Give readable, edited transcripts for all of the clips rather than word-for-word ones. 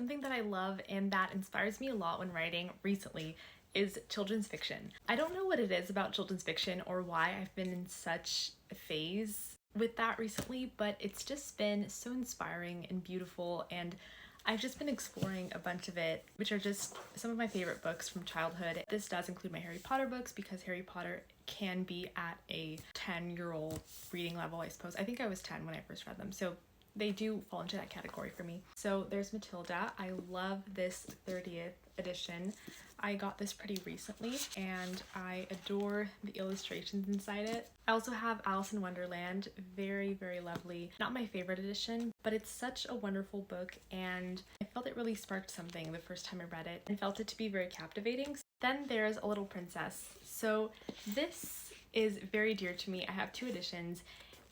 Something that I love and that inspires me a lot when writing recently is children's fiction. I don't know what it is about children's fiction or why I've been in such a phase with that recently, but it's just been so inspiring and beautiful, and I've just been exploring a bunch of it, which are just some of my favorite books from childhood. This does include my Harry Potter books because Harry Potter can be at a 10-year-old reading level, I suppose. I think I was 10 when I first read them, so they do fall into that category for me. So there's Matilda. I love this 30th edition. I got this pretty recently and I adore the illustrations inside it. I also have Alice in Wonderland, very, very lovely. Not my favorite edition, but it's such a wonderful book and I felt it really sparked something the first time I read it and felt it to be very captivating. Then there's A Little Princess. So this is very dear to me. I have 2 editions,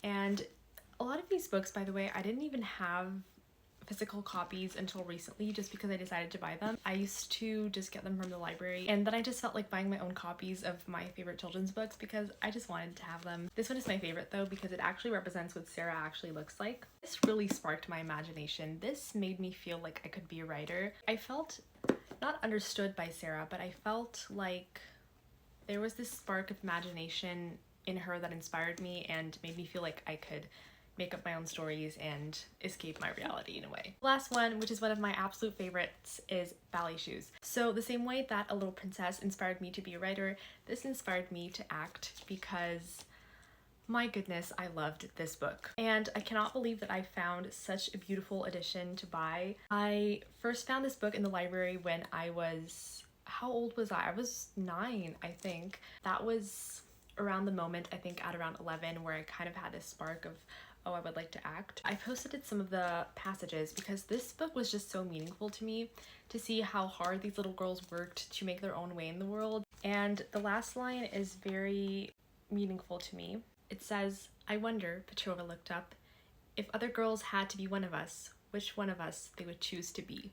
and a lot of these books, by the way, I didn't even have physical copies until recently just because I decided to buy them. I used to just get them from the library, and then I just felt like buying my own copies of my favorite children's books because I just wanted to have them. This one is my favorite though because it actually represents what Sarah actually looks like. This really sparked my imagination. This made me feel like I could be a writer. I felt not understood by Sarah, but I felt like there was this spark of imagination in her that inspired me and made me feel like I could make up my own stories and escape my reality in a way. Last one, which is one of my absolute favorites, is Ballet Shoes. So the same way that A Little Princess inspired me to be a writer, this inspired me to act because my goodness, I loved this book. And I cannot believe that I found such a beautiful edition to buy. I first found this book in the library when I was, how old was I? I was 9, I think. That was around the moment, I think at around 11, where I kind of had this spark of, oh, I would like to act. I posted some of the passages because this book was just so meaningful to me to see how hard these little girls worked to make their own way in the world. And the last line is very meaningful to me. It says, "I wonder," Petrova looked up, "if other girls had to be one of us, which one of us they would choose to be."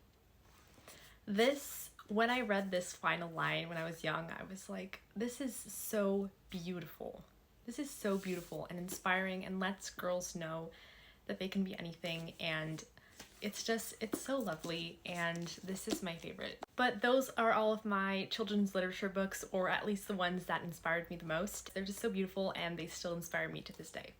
When I read this final line when I was young, I was like, this is so beautiful. This is so beautiful and inspiring and lets girls know that they can be anything, and it's so lovely, and this is my favorite. But those are all of my children's literature books, or at least the ones that inspired me the most. They're just so beautiful and they still inspire me to this day.